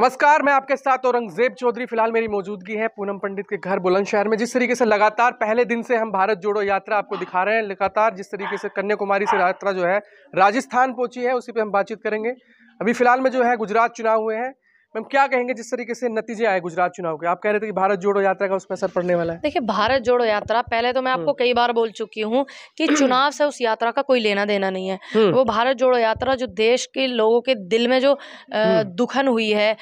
नमस्कार, मैं आपके साथ औरंगजेब चौधरी। फिलहाल मेरी मौजूदगी है पूनम पंडित के घर बुलंदशहर में। जिस तरीके से लगातार पहले दिन से हम भारत जोड़ो यात्रा आपको दिखा रहे हैं, लगातार जिस तरीके से कन्याकुमारी से यात्रा जो है राजस्थान पहुंची है, उसी पे हम बातचीत करेंगे। अभी फिलहाल में जो है गुजरात चुनाव हुए हैं। मैम, क्या कहेंगे जिस तरीके से नतीजे आए गुजरात चुनाव के? आप कह रहे थे कि भारत जोड़ो यात्रा का उस पर असर पड़ने वाला है। देखिए, भारत जोड़ो यात्रा पहले तो मैं आपको कई बार बोल चुकी हूँ कि चुनाव से उस यात्रा का कोई लेना देना नहीं है। वो भारत जोड़ो यात्रा जो देश के लोगों के दिल में जो दुखन हुई है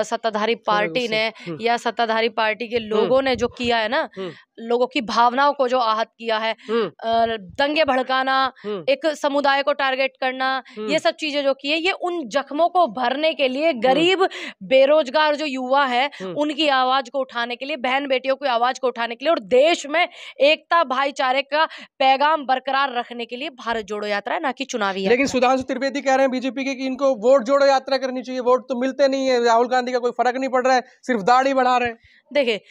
सत्ताधारी पार्टी ने या सत्ताधारी पार्टी के लोगों ने जो किया है ना, लोगों की भावनाओं को जो आहत किया है, दंगे भड़काना, एक समुदाय को टारगेट करना, ये सब चीजें जो की है, ये उन जख्मों को भरने के लिए, गरीब बेरोजगार जो युवा है उनकी आवाज को उठाने के लिए, बहन बेटियों की आवाज को उठाने के लिए और देश में एकता भाईचारे का पैगाम बरकरार रखने के लिए भारत जोड़ो यात्रा है, ना कि चुनावी यात्रा। लेकिन सुधांशु त्रिवेदी कह रहे हैं बीजेपी के कि इनको वोट जोड़ो यात्रा करनी चाहिए, वोट तो मिलते नहीं है, राहुल गांधी का कोई फर्क नहीं पड़ रहा है, सिर्फ दाढ़ी बढ़ा रहे हैं। देखिए,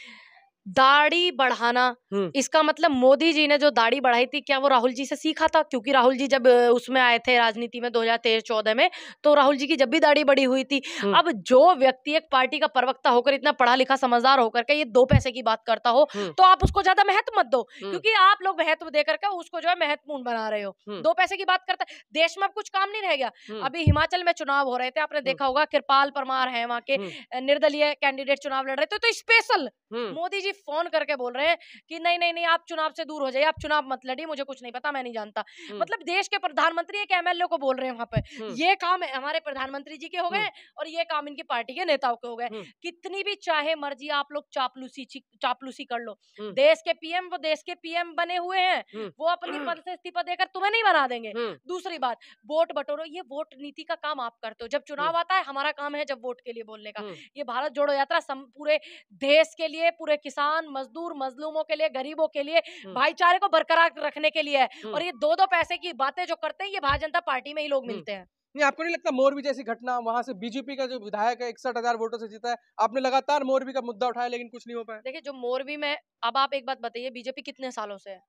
दाढ़ी बढ़ाना इसका मतलब मोदी जी ने जो दाढ़ी बढ़ाई थी, क्या वो राहुल जी से सीखा था? क्योंकि राहुल जी जब उसमें आए थे राजनीति में 2013-14 में, तो राहुल जी की जब भी दाढ़ी बढ़ी हुई थी। अब जो व्यक्ति एक पार्टी का प्रवक्ता होकर, इतना पढ़ा लिखा समझदार होकर के ये 2 पैसे की बात करता हो, तो आप उसको ज्यादा महत्व मत दो, क्योंकि आप लोग महत्व देकर के उसको जो है महत्वपूर्ण बना रहे हो। 2 पैसे की बात करता है, देश में अब कुछ काम नहीं रह गया। अभी हिमाचल में चुनाव हो रहे थे, आपने देखा होगा, कृपाल परमार है वहां के निर्दलीय कैंडिडेट चुनाव लड़ रहे थे, तो स्पेशल मोदी जी फोन करके बोल रहे हैं कि नहीं नहीं नहीं, आप चुनाव से दूर हो जाइए, आप चुनाव मत लड़िए, मुझे कुछ नहीं पता, मैं नहीं जानता। मतलब देश के प्रधानमंत्री एक एमएलए को बोल रहे हैं वहां पे, ये काम हमारे प्रधानमंत्री जी के हो गए और ये काम इनकी पार्टी के नेताओं के हो गए। कितनी भी चाहे मर्जी आप लोग चापलूसी कर लो, देश के पीएम, वो देश के पीएम बने हुए हैं, वो अपनी पद से इस्तीफा देकर तुम्हें नहीं बना देंगे। दूसरी बात, वोट बटोरो, ये वोट नीति का काम आप करते हो। जब चुनाव आता है, हमारा काम है जब वोट के लिए बोलने का। ये भारत जोड़ो यात्रा पूरे देश के लिए, पूरे किसान मजदूर मजलूमों के लिए, गरीबों के लिए, भाईचारे को बरकरार रखने के लिए है। और ये 2-2 पैसे की बातें जो करते हैं, ये भारतीय जनता पार्टी में ही लोग मिलते हैं। नहीं, आपको नहीं लगता मोरबी जैसी घटना, वहां से बीजेपी का जो विधायक है 61,000 वोटों से जीता है, आपने लगातार मोरबी का मुद्दा उठाया लेकिन कुछ नहीं हो पाया? देखिए, जो मोरबी में, अब आप एक बात बताइए, बीजेपी कितने सालों से है?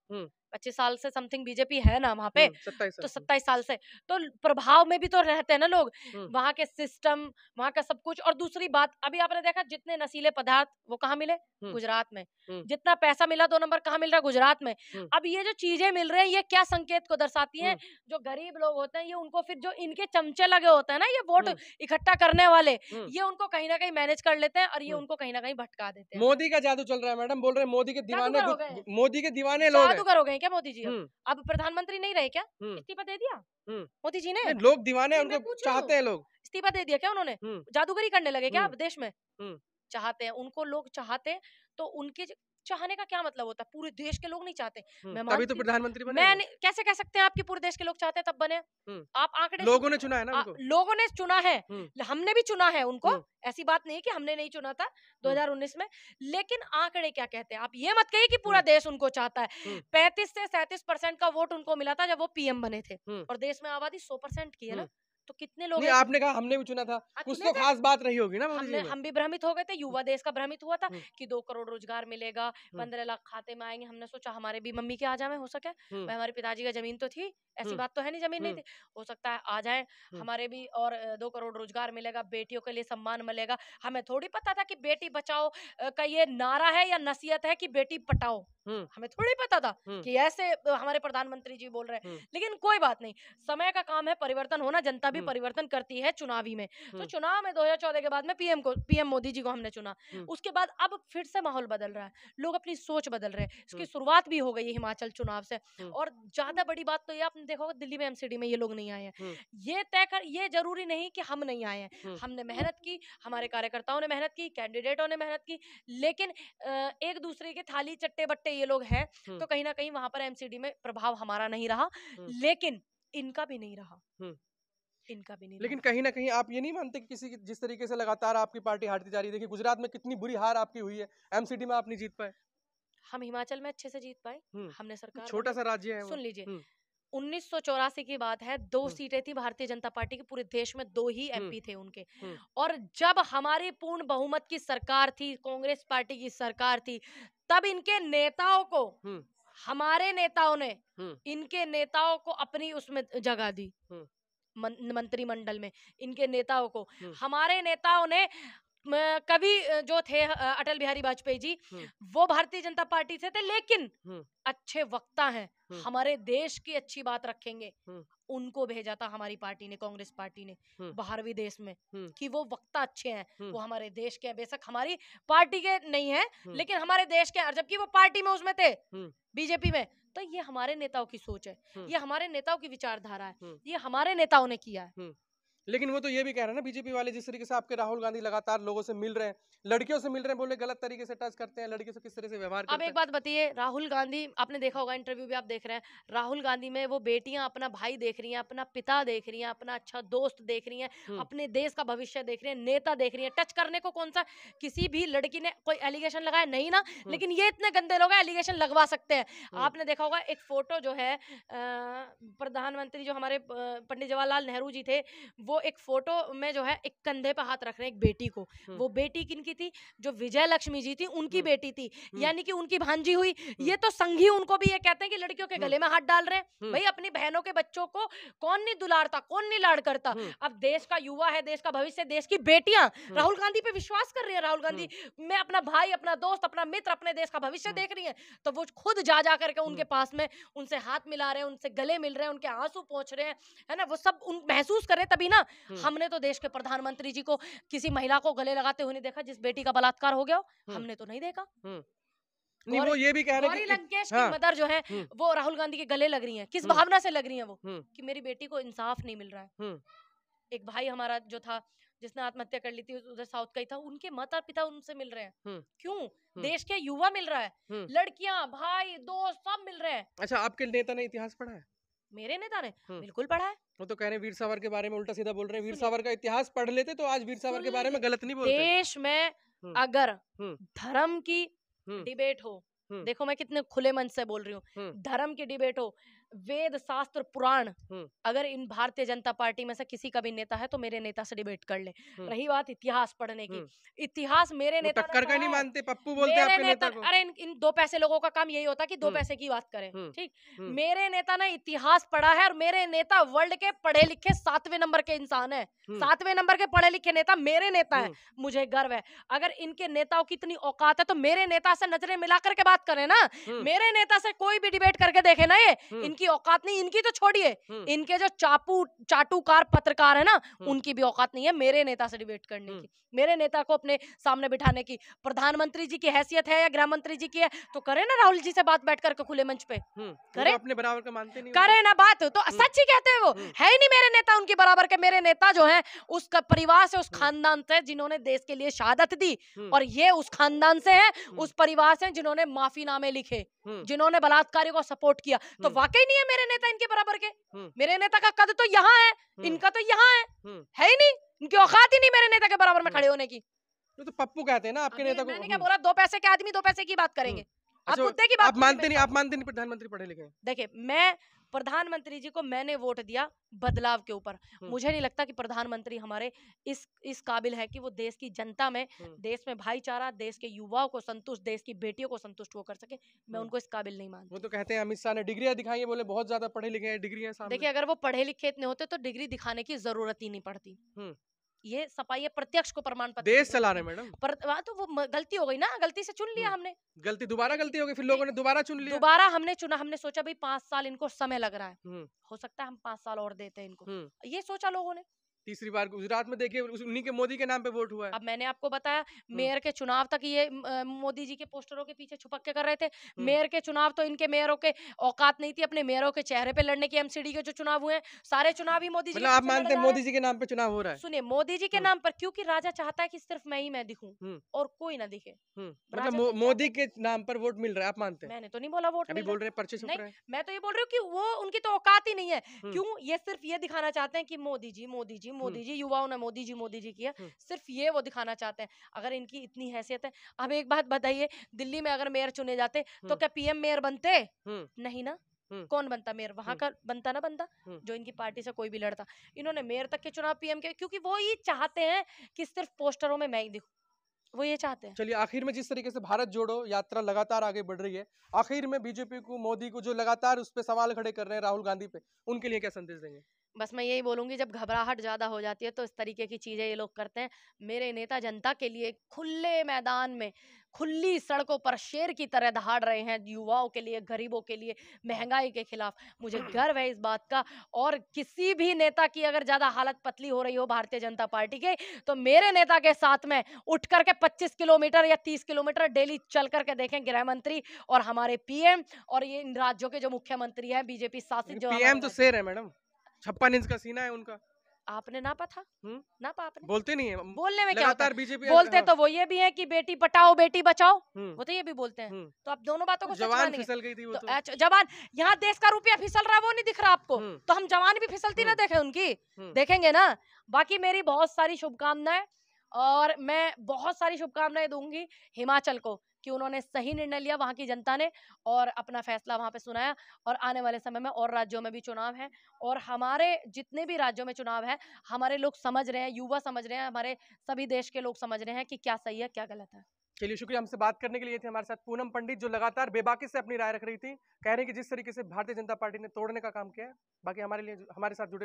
25 साल से समथिंग बीजेपी है ना वहां पे, 27 तो साल 27 साल से तो प्रभाव में भी तो रहते हैं ना लोग, वहां के सिस्टम, वहां का सब कुछ। और दूसरी बात, अभी आपने देखा जितने नशीले पदार्थ वो कहाँ मिले? गुजरात में। जितना पैसा मिला 2 नंबर कहाँ मिल रहा? गुजरात में। अब ये जो चीजें मिल रही हैं, ये क्या संकेत को दर्शाती हैं? जो गरीब लोग होते हैं, ये उनको फिर जो इनके चमचे लगे होते हैं ना, ये वोट इकट्ठा करने वाले, ये उनको कहीं ना कहीं मैनेज कर लेते हैं और ये उनको कहीं ना कहीं भटका देते हैं। मोदी का जादू चल रहा है मैडम, बोल रहे हैं मोदी के दीवाने, मोदी के दीवाने लोग हैं। जादूगर हो गए क्या मोदी जी? अब प्रधानमंत्री नहीं रहे क्या? इस्तीफा दे दिया मोदी जी ने? लोग दीवाने, उनको चाहते हैं लोग। इस्तीफा दे दिया क्या उन्होंने? जादूगरी करने लगे क्या अब देश में? चाहते हैं, उनको लोग चाहते हैं, तो उनके चाहने का क्या मतलब होता है? पूरे देश के लोग नहीं चाहते। तभी तो प्रधानमंत्री बने। कैसे कह सकते हैं आपकी पूरे देश के लोग चाहते हैं तब बने? आप आंकड़े, लोगों ने चुना है ना उनको। लोगों ने चुना है, हमने भी चुना है उनको। ऐसी बात नहीं है कि हमने नहीं चुना था 2019 में, लेकिन आंकड़े क्या कहते हैं? आप ये मत कहिए कि पूरा देश उनको चाहता है। 35 से 37% का वोट उनको मिला था जब वो पीएम बने थे, और देश में आबादी 100% की है ना, तो कितने लोग? नहीं, आपने कहा हमने भी चुना था, कुछ तो खास बात रही होगी ना मोदी जी में। हम भी भ्रमित हो गए थे, युवा देश का भ्रमित हुआ था कि 2 करोड़ रोजगार मिलेगा, 15 लाख खाते में आएंगे। हमने सोचा हमारे भी मम्मी के आ जाए, हो सके, हमारे पिताजी का जमीन तो थी, ऐसी बात तो है नहीं जमीन नहीं थी, हो सकता है आ जाए हमारे भी, और 2 करोड़ रोजगार मिलेगा, बेटियों के लिए सम्मान मिलेगा। हमें थोड़ी पता था कि बेटी बचाओ का ये नारा है या नसीहत है कि बेटी पटाओ, हमें थोड़ी पता था कि ऐसे हमारे प्रधानमंत्री जी बोल रहे हैं। लेकिन कोई बात नहीं, समय का काम है परिवर्तन होना, जनता भी परिवर्तन करती है चुनावी में। तो चुनाव में 2014 के बाद में पीएम मोदी जी को हमने चुना। उसके बाद अब फिर से माहौल बदल रहा है, लोग अपनी सोच बदल रहे हैं। इसकी शुरुआत भी हो गई है हिमाचल चुनाव से। और ज्यादा बड़ी बात तो ये आपने देखा होगा, दिल्ली में एमसीडी में ये लोग नहीं आए हैं। ये तय कर, ये जरूरी नहीं कि हम नहीं आए हैं, हमने मेहनत की, हमारे कार्यकर्ताओं ने मेहनत की, कैंडिडेटों ने मेहनत की, लेकिन एक दूसरे के थाली चट्टे बट्टे ये लोग हैं, तो कहीं ना कहीं वहां पर एमसीडी में प्रभाव हमारा नहीं रहा, लेकिन इनका भी नहीं रहा, इनका भी नहीं। लेकिन कहीं ना कहीं आप ये नहीं मानते कि किसी जिस तरीके से लगातार आपकी पार्टी हारती जा रही है, देखिए गुजरात में कितनी बुरी हार आपकी हुई है, एमसीडी में आप नहीं जीत पाए। हम हिमाचल में अच्छे से जीत पाए, हमने सरकार, छोटा सा राज्य है वो। सुन लीजिए, 1984 की बात है, 2 सीटें थी भारतीय जनता पार्टी की, पूरे देश में 2 ही एमपी थे उनके। और जब हमारी पूर्ण बहुमत की सरकार थी, कांग्रेस पार्टी की सरकार थी, तब इनके नेताओं को, हमारे नेताओं ने इनके नेताओं को अपनी उसमें जगह दी, मंत्रिमंडल में इनके नेताओं को। हमारे नेताओं ने कवि जो थे अटल बिहारी वाजपेयी जी, वो भारतीय जनता पार्टी से थे, लेकिन अच्छे वक्ता हैं, हमारे देश की अच्छी बात रखेंगे, उनको भेजा था हमारी पार्टी ने, कांग्रेस पार्टी ने बाहर विदेश में, कि वो वक्ता अच्छे हैं, वो हमारे देश के हैं, बेशक हमारी पार्टी के नहीं है लेकिन हमारे देश के हैं, और जबकि वो पार्टी में उसमें थे, बीजेपी में। तो ये हमारे नेताओं की सोच है, ये हमारे नेताओं की विचारधारा है, ये हमारे नेताओं ने किया है। लेकिन वो तो ये भी कह रहे हैं ना बीजेपी वाले, जिस तरीके से आपके राहुल गांधी लगातार लोगों से मिल रहे हैं, लड़कियों से मिल रहे हैं, बोले गलत तरीके से टच करते हैं, लड़कियों से किस तरह से व्यवहार करते हैं। अब एक बात बताइए, राहुल गांधी, आपने देखा होगा इंटरव्यू भी आप देख रहे हैं, राहुल गांधी में वो बेटियां अपना भाई देख रही हैं, अपना पिता देख रही हैं, अपना अच्छा दोस्त देख रही हैं, अपने देश का भविष्य देख रही हैं, नेता देख रही हैं। टच करने को कौन सा किसी भी लड़की ने कोई एलिगेशन लगाया नहीं ना, लेकिन ये इतने गंदे लोग हैं, एलिगेशन लगवा सकते हैं। आपने देखा होगा एक फोटो जो है, प्रधानमंत्री जो हमारे पंडित जवाहरलाल नेहरू जी थे, वो एक फोटो में जो है एक कंधे पे हाथ रख रहे हैं एक बेटी को, वो बेटी किनकी थी? जो विजय लक्ष्मी जी थी उनकी बेटी थी, यानी कि उनकी भांजी हुई। ये तो संघी उनको भी ये कहते हैं कि लड़कियों के गले में हाथ डाल रहे हैं। भाई अपनी बहनों के बच्चों को कौन नहीं दुलारता, कौन नहीं लाड़ करता। अब देश का युवा है, देश का भविष्य, देश की बेटियां राहुल गांधी पे विश्वास कर रही है, राहुल गांधी मैं अपना भाई, अपना दोस्त, अपना मित्र, अपने देश का भविष्य देख रही है, तो वो खुद जा करके उनके पास में उनसे हाथ मिला रहे हैं, उनसे गले मिल रहे हैं, उनके आंसू पोंछ रहे हैं, है ना, वो सब उन महसूस कर रहे हैं, तभी ना। हमने तो देश के प्रधानमंत्री जी को किसी महिला को गले लगाते हुए नहीं देखा, जिस बेटी का बलात्कार हो गया हमने तो नहीं देखा। नहीं, वो ये भी कह रहे हैं कि लंकेश की मदर जो है वो राहुल गांधी के गले लग रही हैं, किस भावना से लग रही हैं वो, कि मेरी बेटी को इंसाफ नहीं मिल रहा है। एक भाई हमारा जो था जिसने आत्महत्या कर ली थी, उधर साउथ का ही था, उनके माता पिता उनसे मिल रहे हैं। क्यों? देश के युवा मिल रहा है, लड़कियां, भाई, दोस्त सब मिल रहे हैं। अच्छा, आपके नेता ने इतिहास पढ़ा है? मेरे नेता ने बिल्कुल पढ़ा है। वो तो कह रहे हैं वीर सावरकर के बारे में उल्टा सीधा बोल रहे हैं। वीर सावरकर का इतिहास पढ़ लेते तो आज वीर सावरकर के बारे में गलत नहीं बोलते। देश में अगर धर्म की डिबेट हो, देखो मैं कितने खुले मन से बोल रही हूँ, धर्म की डिबेट हो, वेद शास्त्र पुराण, अगर इन भारतीय जनता पार्टी में से किसी का भी नेता है तो मेरे नेता से डिबेट कर ले। रही बात इतिहास पढ़ने की, इतिहास मेरे नेता टक्कर का नहीं मानते, पप्पू बोलते हैं आपके नेता को। अरे इन दो पैसे लोगों का काम यही होता है कि दो पैसे की बात करें, ठीक। मेरे नेता ने इतिहास पढ़ा है, और मेरे नेता वर्ल्ड के पढ़े लिखे 7वें नंबर के इंसान है, 7वें नंबर के पढ़े लिखे नेता मेरे नेता है। मुझे गर्व है। अगर इनके नेताओं की इतनी औकात है तो मेरे नेता से नजरें मिला करके बात करें ना। मेरे नेता से कोई भी डिबेट करके देखे ना, ये इनकी औकात नहीं, इनकी तो छोड़िए, इनके जो चाटुकार पत्रकार है ना, उनकी भी औकात नहीं है मेरे नेता से डिबेट करने की, मेरे नेता को अपने सामने बिठाने की। प्रधानमंत्री जी की हैसियत है या गृह मंत्री जी की है तो करे ना राहुल जी से बात बैठ करके खुले मंच पे, करे, अपने बराबर का मानते नहीं, करे ना बात, तो सच ही कहते हैं वो, है ही नहीं मेरे नेता उनके बराबर के। मेरे नेता जो है उस परिवार से, उस खानदान से जिन्होंने देश के लिए शहादत दी, और ये उस खानदान से है, उस परिवार से जिन्होंने माफीनामे लिखे, जिन्होंने बलात्कारियों को सपोर्ट किया, तो वाकई नहीं है मेरे नेता इनके बराबर के। मेरे नेता का कद तो यहाँ है, इनका तो यहाँ है ही नहीं, इनकी औकात ही नहीं मेरे नेता के बराबर में खड़े होने की। तो पप्पू कहते हैं ना आपके नेता को। मैंने क्या बोला? दो पैसे के आदमी दो पैसे की बात करेंगे। आप कुत्ते की बात, आप मानते नहीं प्रधानमंत्री पढ़े लिखे हैं? देखिए, मैं प्रधानमंत्री जी को मैंने वोट दिया बदलाव के ऊपर। मुझे नहीं लगता कि प्रधानमंत्री हमारे इस काबिल है कि वो देश की जनता में, देश में भाईचारा, देश के युवाओं को संतुष्ट, देश की बेटियों को संतुष्ट वो कर सके। मैं उनको इस काबिल नहीं मानती। वो तो कहते हैं अमित शाह ने डिग्रियां दिखाई है, बोले बहुत ज्यादा पढ़े लिखे हैं, डिग्रियां सामने। देखिए, अगर वो पढ़े लिखे इतने होते तो डिग्री दिखाने की जरूरत ही नहीं पड़ती। ये सफाई प्रत्यक्ष को प्रमाण पत्र देश चला रहे मैडम। तो वो गलती हो गई ना, गलती से चुन लिया हमने, दोबारा गलती हो गई, फिर लोगों ने दोबारा चुन लिया, दोबारा हमने चुना। हमने सोचा भाई 5 साल इनको समय लग रहा है, हो सकता है हम 5 साल और देते हैं इनको, ये सोचा लोगों ने। तीसरी बार गुजरात में देखिए उन्हीं के मोदी के नाम पे वोट हुआ है। अब मैंने आपको बताया मेयर के चुनाव तक ये मोदी जी के पोस्टरों के पीछे छुपक के कर रहे थे। मेयर के चुनाव तो इनके मेयरों के औकात नहीं थी अपने मेयरों के चेहरे पे लड़ने की। एमसीडी के जो चुनाव हुए सारे चुनाव ही मोदी जी, मतलब आप मानते हैं मोदी जी के नाम पे चुनाव हो रहा है? सुनिए, मोदी जी के नाम पर, क्योंकि राजा चाहता है कि सिर्फ मैं दिखूं और कोई ना दिखे। मतलब मोदी के नाम पर वोट मिल रहा है, आप मानते हैं? मैंने तो नहीं बोला वोट अभी बोल रहे हैं पर्चे छुप रहे हैं। मैं तो ये बोल रही हूँ कि वो उनकी तो औकात ही नहीं है। क्यों? ये सिर्फ ये दिखाना चाहते हैं कि मोदी जी मोदी जी मोदी जी, युवाओं ने मोदी जी किया, सिर्फ ये वो दिखाना चाहते हैं। अगर इनकी इतनी हैसियत है, अब एक बात बताइए, दिल्ली में अगर मेयर चुने जाते तो क्या पीएम मेयर बनते? नहीं ना। कौन बनता मेयर? वहां का बनता ना बंदा जो इनकी पार्टी से कोई भी लड़ता। इन्होंने मेयर तक के चुनाव पीएम के, क्योंकि वो ही चाहते हैं कि सिर्फ पोस्टरों में मैं ही दिखूं, वो ये चाहते हैं। चलिए, आखिर में जिस तरीके से भारत जोड़ो यात्रा लगातार आगे बढ़ रही है, आखिर में बीजेपी को, मोदी को जो लगातार उस पे सवाल खड़े कर रहे हैं राहुल गांधी पे, उनके लिए क्या संदेश देंगे? बस मैं यही बोलूंगी, जब घबराहट ज्यादा हो जाती है तो इस तरीके की चीजें ये लोग करते हैं। मेरे नेता जनता के लिए खुले मैदान में, खुली सड़कों पर शेर की तरह दहाड़ रहे हैं, युवाओं के लिए, गरीबों के लिए, महंगाई के खिलाफ। मुझे गर्व है इस बात का। और किसी भी नेता की अगर ज्यादा हालत पतली हो रही हो भारतीय जनता पार्टी के, तो मेरे नेता के साथ में उठ करके 25 किलोमीटर या 30 किलोमीटर डेली चल करके देखें गृह मंत्री और हमारे पीएम और ये इन राज्यों के जो मुख्यमंत्री हैं बीजेपी शासित, जो पीएम तो शेर है मैडम, 56 इंच का सीना है उनका। आपने नापा था? नापा आपने? बोलते नहीं है, बोलने में क्या होता लगातार है? बीजेपी बोलते तो वो ये भी है कि बेटी पटाओ बेटी बचाओ, वो तो ये भी बोलते हैं। तो आप दोनों बातों को सच जवान मानेंगे? फिसल गई थी वो तो तो। अच्छा, जवान, यहाँ देश का रुपया फिसल रहा है वो नहीं दिख रहा आपको? तो हम जवान भी फिसलती ना देखें उनकी? देखेंगे ना। बाकी मेरी बहुत सारी शुभकामनाएं, और मैं बहुत सारी शुभकामनाएं दूंगी हिमाचल को कि उन्होंने सही निर्णय लिया, वहां की जनता ने, और अपना फैसला वहां पे सुनाया। और आने वाले समय में और राज्यों में भी चुनाव है, और हमारे जितने भी राज्यों में चुनाव है, हमारे लोग समझ रहे हैं, युवा समझ रहे हैं, हमारे सभी देश के लोग समझ रहे हैं कि क्या सही है क्या गलत है। चलिए, शुक्रिया। हमसे बात करने के लिए थे हमारे साथ पूनम पंडित, जो लगातार बेबाकी से अपनी राय रख रही थी। कह रहे हैं कि जिस तरीके से भारतीय जनता पार्टी ने तोड़ने का काम किया है, बाकी हमारे लिए हमारे साथ जुड़े